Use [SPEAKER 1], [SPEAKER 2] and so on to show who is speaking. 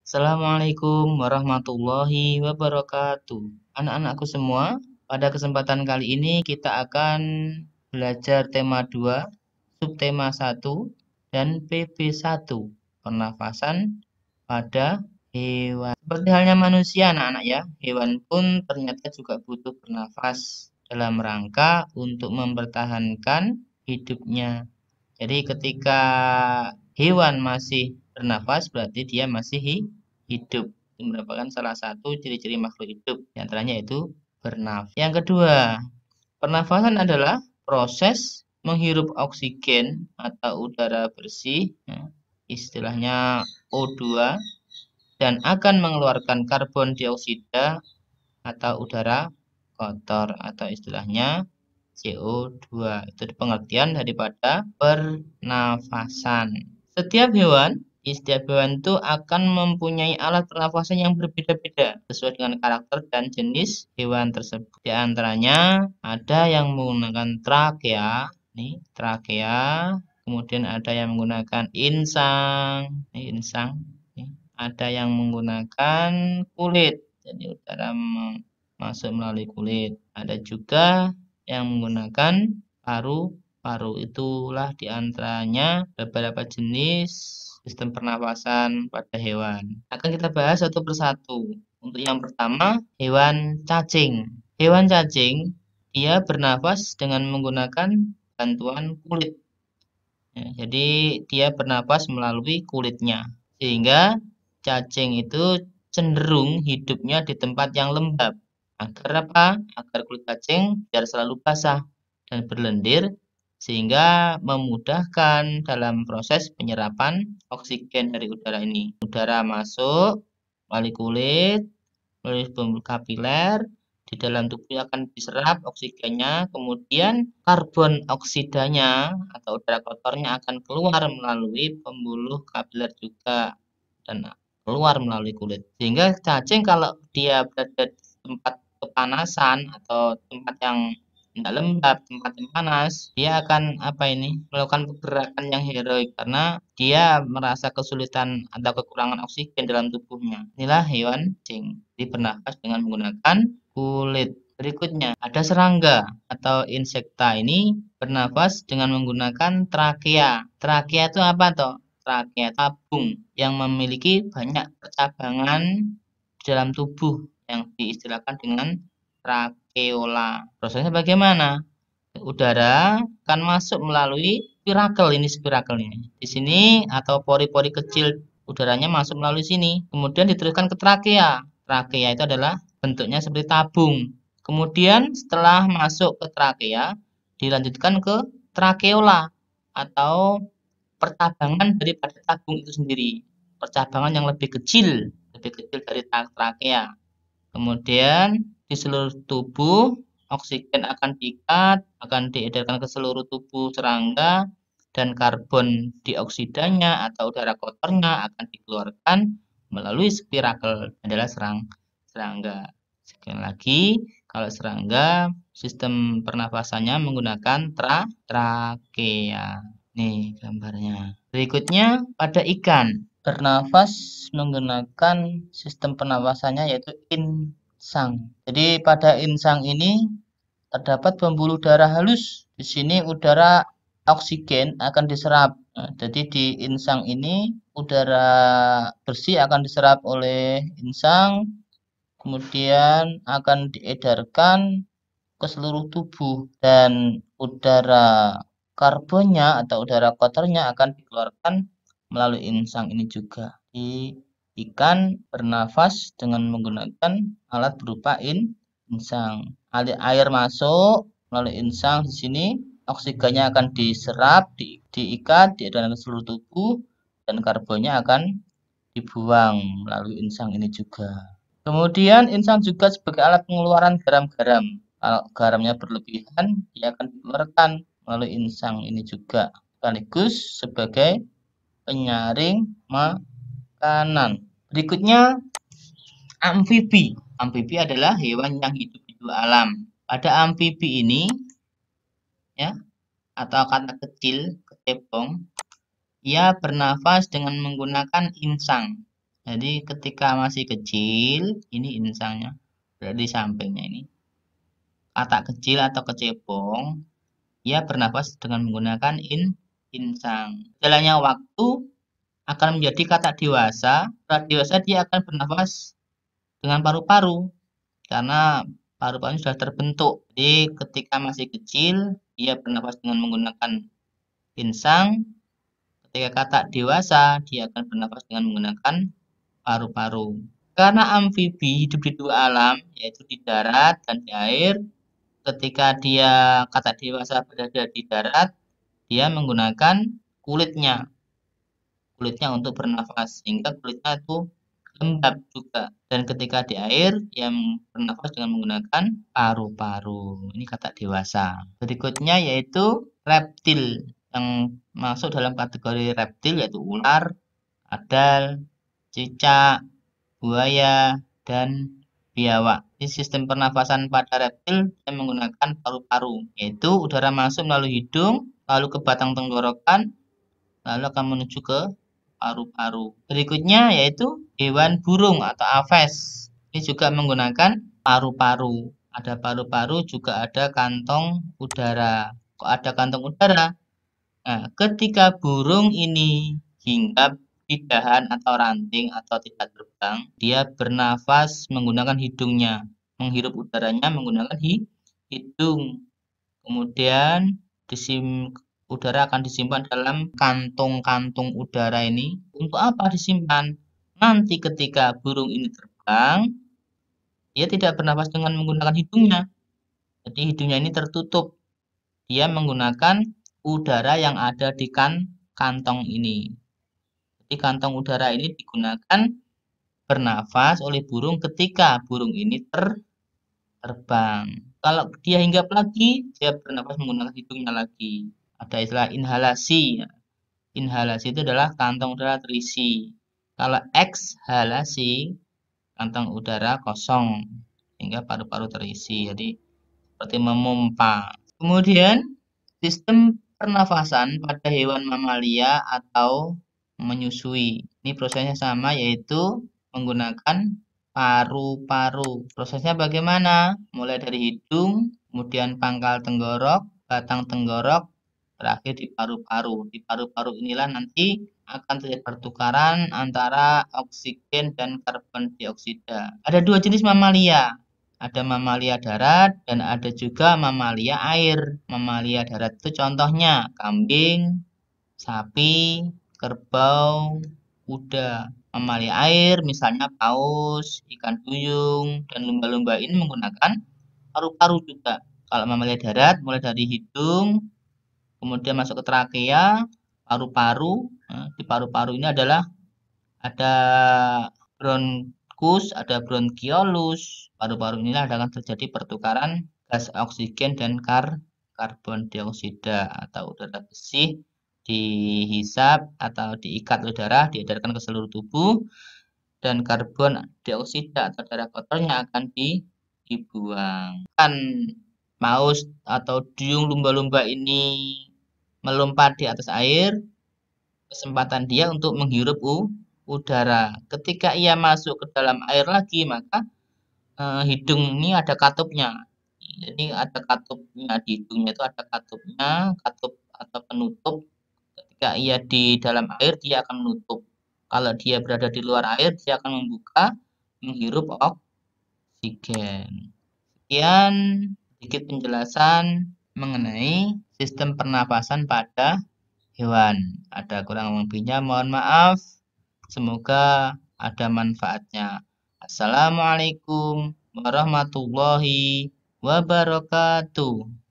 [SPEAKER 1] Assalamualaikum warahmatullahi wabarakatuh. Anak-anakku semua, pada kesempatan kali ini kita akan belajar tema 2, subtema 1, dan PP1, pernafasan pada hewan. Seperti halnya manusia, anak-anak ya, hewan pun ternyata juga butuh bernafas dalam rangka untuk mempertahankan hidupnya. Jadi ketika hewan masih bernafas berarti dia masih hidup. Itu merupakan salah satu ciri-ciri makhluk hidup. Di antaranya itu bernafas. Yang kedua, pernafasan adalah proses menghirup oksigen atau udara bersih, ya, istilahnya O2, dan akan mengeluarkan karbon dioksida atau udara kotor atau istilahnya CO2. Itu pengertian daripada pernafasan. Setiap hewan itu akan mempunyai alat pernafasan yang berbeda-beda sesuai dengan karakter dan jenis hewan tersebut. Di antaranya ada yang menggunakan trakea, nih trakea, kemudian ada yang menggunakan insang, ada yang menggunakan kulit, jadi udara masuk melalui kulit. Ada juga yang menggunakan paru-paru. Itulah diantaranya beberapa jenis sistem pernafasan pada hewan. Akan kita bahas satu persatu. Untuk yang pertama, hewan cacing. Hewan cacing, dia bernafas dengan menggunakan bantuan kulit. Ya, jadi dia bernafas melalui kulitnya. Sehingga cacing itu cenderung hidupnya di tempat yang lembab. Agar apa? Agar kulit cacing biar selalu basah dan berlendir sehingga memudahkan dalam proses penyerapan oksigen dari udara ini. Udara masuk melalui kulit, melalui pembuluh kapiler, di dalam tubuh akan diserap oksigennya, kemudian karbon oksidanya atau udara kotornya akan keluar melalui pembuluh kapiler juga dan keluar melalui kulit. Sehingga cacing kalau dia berada di tempat kepanasan atau tempat yang tidak lembab, tempat yang panas, dia akan melakukan pergerakan yang heroik karena dia merasa kesulitan atau kekurangan oksigen dalam tubuhnya. Inilah hewan cacing, bernafas dengan menggunakan kulit. Berikutnya ada serangga atau insekta ini bernafas dengan menggunakan trakea. Trakea itu apa toh? Trakea tabung yang memiliki banyak percabangan di dalam tubuh yang diistilahkan dengan trakeola. Prosesnya bagaimana? Udara akan masuk melalui spirakel ini. Di sini atau pori-pori kecil udaranya masuk melalui sini. Kemudian diteruskan ke trakea. Trakea itu adalah bentuknya seperti tabung. Kemudian setelah masuk ke trakea, dilanjutkan ke trakeola atau percabangan daripada tabung itu sendiri. Percabangan yang lebih kecil dari trakea. Kemudian di seluruh tubuh oksigen akan diikat, akan diedarkan ke seluruh tubuh serangga dan karbon dioksidanya atau udara kotornya akan dikeluarkan melalui spirakel adalah serangga. Sekali lagi, kalau serangga sistem pernafasannya menggunakan trakea. Nih gambarnya. Berikutnya pada ikan. Bernafas menggunakan sistem pernafasannya yaitu insang. Jadi pada insang ini terdapat pembuluh darah halus. Di sini udara oksigen akan diserap. Nah, jadi di insang ini udara bersih akan diserap oleh insang, kemudian akan diedarkan ke seluruh tubuh dan udara karbonnya atau udara kotornya akan dikeluarkan melalui insang ini juga. Ikan bernafas dengan menggunakan alat berupa insang. Air masuk melalui insang di sini, oksigennya akan diserap, diikat, diedarkan ke seluruh tubuh, dan karbonnya akan dibuang melalui insang ini juga. Kemudian insang juga sebagai alat pengeluaran garam-garam. Kalau garamnya berlebihan, dia akan dikeluarkan melalui insang ini juga. Sekaligus sebagai penyaring makanan. Berikutnya amfibi. Amfibi adalah hewan yang hidup di dua alam. Pada amfibi ini ya atau kata kecil ketepong, ia bernafas dengan menggunakan insang. Jadi ketika masih kecil, ini insangnya, berada di sampingnya ini. Katak kecil atau kecebong, ia bernafas dengan menggunakan insang. Jalannya waktu akan menjadi katak dewasa. Setelah dewasa dia akan bernafas dengan paru-paru karena paru-parunya sudah terbentuk. Jadi ketika masih kecil, dia bernafas dengan menggunakan insang. Ketika katak dewasa, dia akan bernafas dengan menggunakan paru-paru. Karena amfibi hidup di dua alam, yaitu di darat dan di air, ketika dia katak dewasa berada di darat, dia menggunakan kulitnya untuk bernafas, sehingga kulitnya itu lembab juga. Dan ketika di air, dia bernafas dengan menggunakan paru-paru. Ini katak dewasa. Berikutnya yaitu reptil, yang masuk dalam kategori reptil yaitu ular, adal, cicak, buaya, dan biawak. Ini sistem pernafasan pada reptil yang menggunakan paru-paru, yaitu udara masuk melalui hidung, lalu ke batang tenggorokan, lalu akan menuju ke paru-paru. Berikutnya yaitu hewan burung atau aves. Ini juga menggunakan paru-paru. Ada paru-paru, juga ada kantong udara. Kok ada kantong udara? Nah, ketika burung ini hinggap di dahan atau ranting atau tidak terbang, dia bernafas menggunakan hidungnya, menghirup udaranya menggunakan hidung. Kemudian udara akan disimpan dalam kantung-kantung udara ini. Untuk apa disimpan? Nanti ketika burung ini terbang, dia tidak bernafas dengan menggunakan hidungnya. Jadi hidungnya ini tertutup. Dia menggunakan udara yang ada di kantong ini. Jadi kantong udara ini digunakan bernafas oleh burung ketika burung ini terbang. Kalau dia hinggap lagi, dia bernafas menggunakan hidungnya lagi. Ada istilah inhalasi. Inhalasi itu adalah kantong udara terisi. Kalau ekshalasi, kantong udara kosong sehingga paru-paru terisi. Jadi seperti memompa. Kemudian sistem pernafasan pada hewan mamalia atau menyusui. Ini prosesnya sama, yaitu menggunakan paru-paru. Prosesnya bagaimana? Mulai dari hidung, kemudian pangkal tenggorok, batang tenggorok, terakhir di paru-paru. Di paru-paru inilah nanti akan terjadi pertukaran antara oksigen dan karbon dioksida. Ada dua jenis mamalia. Ada mamalia darat dan ada juga mamalia air. Mamalia darat itu contohnya kambing, sapi, kerbau, kuda. Mamalia air misalnya paus, ikan duyung, dan lumba-lumba ini menggunakan paru-paru juga. Kalau mamalia darat mulai dari hidung, kemudian masuk ke trakea, paru-paru. Nah, di paru-paru ini adalah ada bronkus, ada bronkiolus. Paru-paru inilah akan terjadi pertukaran gas oksigen dan karbon dioksida atau udara bersih dihisap atau diikat udara, diedarkan ke seluruh tubuh, dan karbon dioksida atau darah kotornya akan dibuang. Kan paus atau duyung lumba-lumba ini melompat di atas air, kesempatan dia untuk menghirup udara. Ketika ia masuk ke dalam air lagi, maka hidung ini ada katupnya. Jadi ada katupnya di hidungnya, itu ada katupnya, katup atau penutup. Ketika ia di dalam air, dia akan menutup. Kalau dia berada di luar air, dia akan membuka, menghirup oksigen. Sekian sedikit penjelasan mengenai sistem pernapasan pada hewan. Ada kurang lebihnya, mohon maaf. Semoga ada manfaatnya. Assalamualaikum warahmatullahi wabarakatuh.